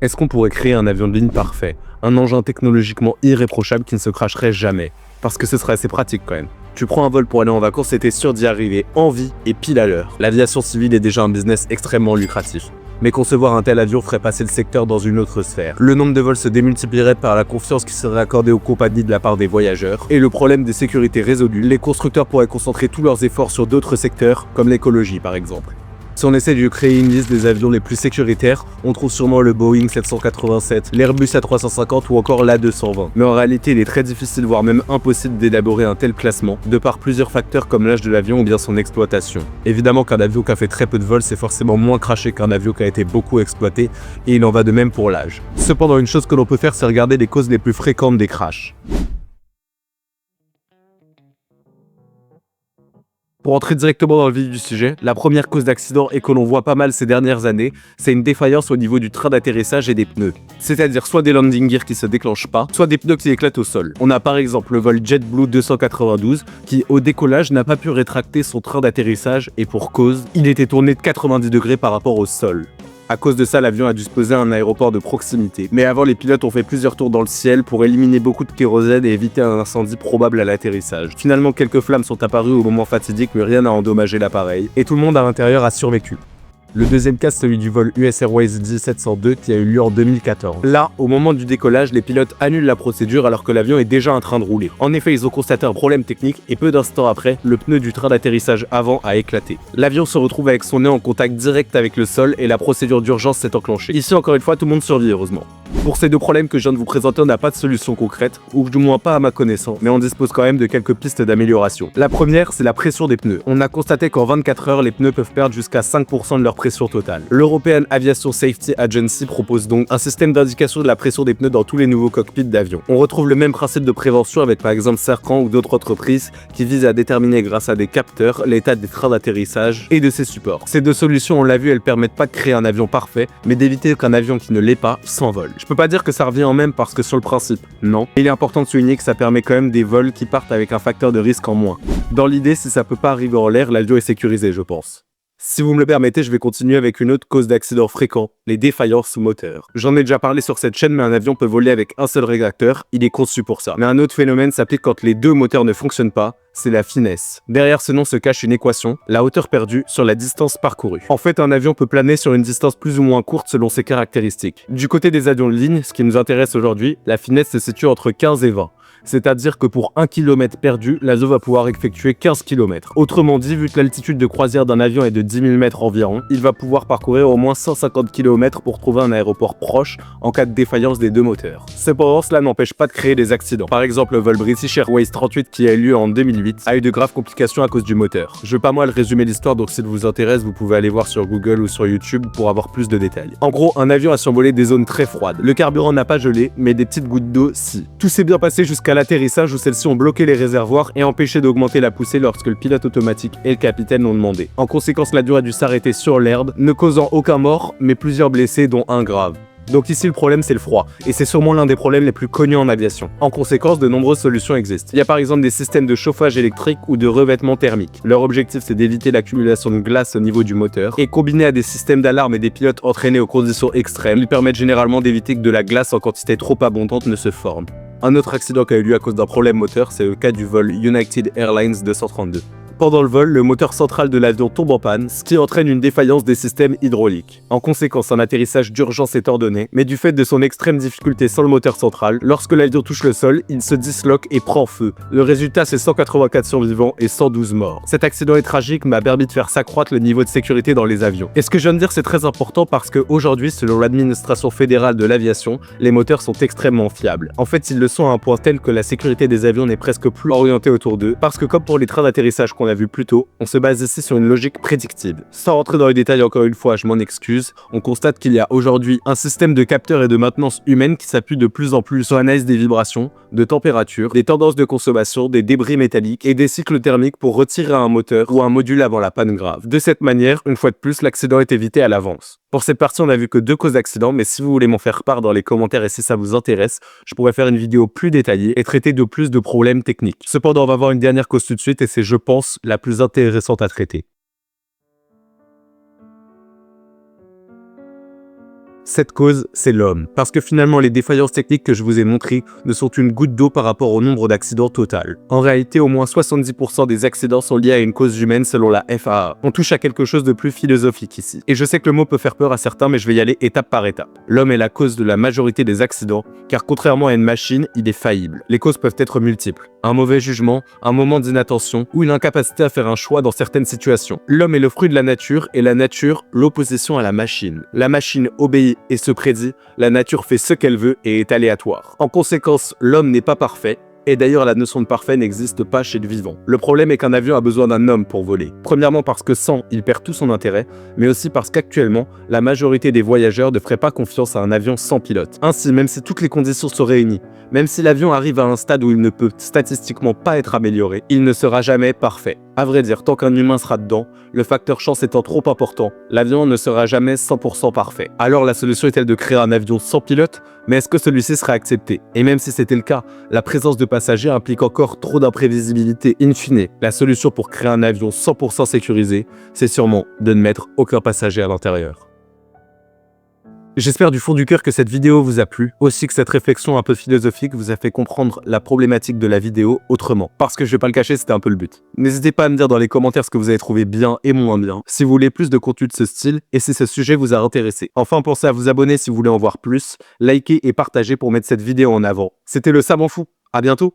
Est-ce qu'on pourrait créer un avion de ligne parfait? Un engin technologiquement irréprochable qui ne se cracherait jamais? Parce que ce serait assez pratique quand même. Tu prends un vol pour aller en vacances et t'es sûr d'y arriver en vie et pile à l'heure. L'aviation civile est déjà un business extrêmement lucratif. Mais concevoir un tel avion ferait passer le secteur dans une autre sphère. Le nombre de vols se démultiplierait par la confiance qui serait accordée aux compagnies de la part des voyageurs, et le problème des sécurités résolu, les constructeurs pourraient concentrer tous leurs efforts sur d'autres secteurs, comme l'écologie par exemple. Si on essaie de créer une liste des avions les plus sécuritaires, on trouve sûrement le Boeing 787, l'Airbus A350 ou encore l'A220. Mais en réalité, il est très difficile, voire même impossible d'élaborer un tel classement, de par plusieurs facteurs comme l'âge de l'avion ou bien son exploitation. Évidemment qu'un avion qui a fait très peu de vols, c'est forcément moins crashé qu'un avion qui a été beaucoup exploité, et il en va de même pour l'âge. Cependant, une chose que l'on peut faire, c'est regarder les causes les plus fréquentes des crashs. Pour entrer directement dans le vif du sujet, la première cause d'accident et que l'on voit pas mal ces dernières années, c'est une défaillance au niveau du train d'atterrissage et des pneus. C'est-à-dire soit des landing gears qui se déclenchent pas, soit des pneus qui éclatent au sol. On a par exemple le vol JetBlue 292 qui au décollage n'a pas pu rétracter son train d'atterrissage et pour cause, il était tourné de 90 degrés par rapport au sol. À cause de ça, l'avion a dû se poser à un aéroport de proximité. Mais avant, les pilotes ont fait plusieurs tours dans le ciel pour éliminer beaucoup de kérosène et éviter un incendie probable à l'atterrissage. Finalement, quelques flammes sont apparues au moment fatidique, mais rien n'a endommagé l'appareil. Et tout le monde à l'intérieur a survécu. Le deuxième cas, c'est celui du vol US Airways J702 qui a eu lieu en 2014. Là, au moment du décollage, les pilotes annulent la procédure alors que l'avion est déjà en train de rouler. En effet, ils ont constaté un problème technique et peu d'instants après, le pneu du train d'atterrissage avant a éclaté. L'avion se retrouve avec son nez en contact direct avec le sol et la procédure d'urgence s'est enclenchée. Ici, encore une fois, tout le monde survit heureusement. Pour ces deux problèmes que je viens de vous présenter, on n'a pas de solution concrète, ou du moins pas à ma connaissance, mais on dispose quand même de quelques pistes d'amélioration. La première, c'est la pression des pneus. On a constaté qu'en 24 heures, les pneus peuvent perdre jusqu'à 5% de leur pression totale. L'European Aviation Safety Agency propose donc un système d'indication de la pression des pneus dans tous les nouveaux cockpits d'avion. On retrouve le même principe de prévention avec par exemple Sercan ou d'autres entreprises qui visent à déterminer grâce à des capteurs l'état des trains d'atterrissage et de ses supports. Ces deux solutions, on l'a vu, elles permettent pas de créer un avion parfait, mais d'éviter qu'un avion qui ne l'est pas s'envole. Je peux pas dire que ça revient en même parce que sur le principe, non. Il est important de souligner que ça permet quand même des vols qui partent avec un facteur de risque en moins. Dans l'idée, si ça peut pas arriver en l'air, l'avion est sécurisé, je pense. Si vous me le permettez, je vais continuer avec une autre cause d'accident fréquent, les défaillances moteurs. J'en ai déjà parlé sur cette chaîne, mais un avion peut voler avec un seul réacteur, il est conçu pour ça. Mais un autre phénomène s'applique quand les deux moteurs ne fonctionnent pas, c'est la finesse. Derrière ce nom se cache une équation, la hauteur perdue sur la distance parcourue. En fait, un avion peut planer sur une distance plus ou moins courte selon ses caractéristiques. Du côté des avions de ligne, ce qui nous intéresse aujourd'hui, la finesse se situe entre 15 et 20. C'est-à-dire que pour 1 km perdu, l'avion va pouvoir effectuer 15 km. Autrement dit, vu que l'altitude de croisière d'un avion est de 10 000 mètres environ, il va pouvoir parcourir au moins 150 km pour trouver un aéroport proche en cas de défaillance des deux moteurs. Cependant, cela n'empêche pas de créer des accidents. Par exemple, le vol British Airways 38 qui a eu lieu en 2008 a eu de graves complications à cause du moteur. Je vais pas mal résumer l'histoire, donc s'il vous intéresse, vous pouvez aller voir sur Google ou sur YouTube pour avoir plus de détails. En gros, un avion a survolé des zones très froides. Le carburant n'a pas gelé, mais des petites gouttes d'eau si. Tout s'est bien passé jusqu'à l'atterrissage où celles-ci ont bloqué les réservoirs et empêché d'augmenter la poussée lorsque le pilote automatique et le capitaine l'ont demandé. En conséquence, l'avion a dû s'arrêter sur l'herbe, ne causant aucun mort, mais plusieurs blessés dont un grave. Donc ici le problème c'est le froid, et c'est sûrement l'un des problèmes les plus connus en aviation. En conséquence, de nombreuses solutions existent. Il y a par exemple des systèmes de chauffage électrique ou de revêtement thermique. Leur objectif c'est d'éviter l'accumulation de glace au niveau du moteur, et combiné à des systèmes d'alarme et des pilotes entraînés aux conditions extrêmes, ils permettent généralement d'éviter que de la glace en quantité trop abondante ne se forme. Un autre accident qui a eu lieu à cause d'un problème moteur, c'est le cas du vol United Airlines 232. Pendant le vol, le moteur central de l'avion tombe en panne, ce qui entraîne une défaillance des systèmes hydrauliques. En conséquence, un atterrissage d'urgence est ordonné, mais du fait de son extrême difficulté sans le moteur central, lorsque l'avion touche le sol, il se disloque et prend feu. Le résultat, c'est 184 survivants et 112 morts. Cet accident est tragique, mais a permis de faire s'accroître le niveau de sécurité dans les avions. Et ce que je viens de dire, c'est très important parce qu'aujourd'hui, selon l'administration fédérale de l'aviation, les moteurs sont extrêmement fiables. En fait, ils le sont à un point tel que la sécurité des avions n'est presque plus orientée autour d'eux, parce que comme pour les trains d'atterrissage qu'on a vu plus tôt, on se base ici sur une logique prédictive. Sans rentrer dans les détails encore une fois, je m'en excuse, on constate qu'il y a aujourd'hui un système de capteurs et de maintenance humaine qui s'appuie de plus en plus sur l'analyse des vibrations, de température, des tendances de consommation, des débris métalliques et des cycles thermiques pour retirer un moteur ou un module avant la panne grave. De cette manière, une fois de plus, l'accident est évité à l'avance. Pour cette partie, on a vu que 2 causes d'accident, mais si vous voulez m'en faire part dans les commentaires et si ça vous intéresse, je pourrais faire une vidéo plus détaillée et traiter de plus de problèmes techniques. Cependant, on va voir une dernière cause tout de suite et c'est, je pense, la plus intéressante à traiter. Cette cause, c'est l'homme. Parce que finalement, les défaillances techniques que je vous ai montrées ne sont une goutte d'eau par rapport au nombre d'accidents total. En réalité, au moins 70% des accidents sont liés à une cause humaine selon la FAA. On touche à quelque chose de plus philosophique ici. Et je sais que le mot peut faire peur à certains, mais je vais y aller étape par étape. L'homme est la cause de la majorité des accidents, car contrairement à une machine, il est faillible. Les causes peuvent être multiples. Un mauvais jugement, un moment d'inattention, ou une incapacité à faire un choix dans certaines situations. L'homme est le fruit de la nature, et la nature, l'opposition à la machine. La machine obéit et se prédit, la nature fait ce qu'elle veut et est aléatoire. En conséquence, l'homme n'est pas parfait, et d'ailleurs la notion de parfait n'existe pas chez le vivant. Le problème est qu'un avion a besoin d'un homme pour voler. Premièrement parce que sans, il perd tout son intérêt, mais aussi parce qu'actuellement, la majorité des voyageurs ne ferait pas confiance à un avion sans pilote. Ainsi, même si toutes les conditions sont réunies, même si l'avion arrive à un stade où il ne peut statistiquement pas être amélioré, il ne sera jamais parfait. À vrai dire, tant qu'un humain sera dedans, le facteur chance étant trop important, l'avion ne sera jamais 100% parfait. Alors la solution est-elle de créer un avion sans pilote? Mais est-ce que celui-ci sera accepté? Et même si c'était le cas, la présence de passagers implique encore trop d'imprévisibilité in fine. La solution pour créer un avion 100% sécurisé, c'est sûrement de ne mettre aucun passager à l'intérieur. J'espère du fond du cœur que cette vidéo vous a plu, aussi que cette réflexion un peu philosophique vous a fait comprendre la problématique de la vidéo autrement. Parce que je vais pas le cacher, c'était un peu le but. N'hésitez pas à me dire dans les commentaires ce que vous avez trouvé bien et moins bien, si vous voulez plus de contenu de ce style et si ce sujet vous a intéressé. Enfin, pensez à vous abonner si vous voulez en voir plus, likez et partagez pour mettre cette vidéo en avant. C'était le Ça m'en fout. À bientôt.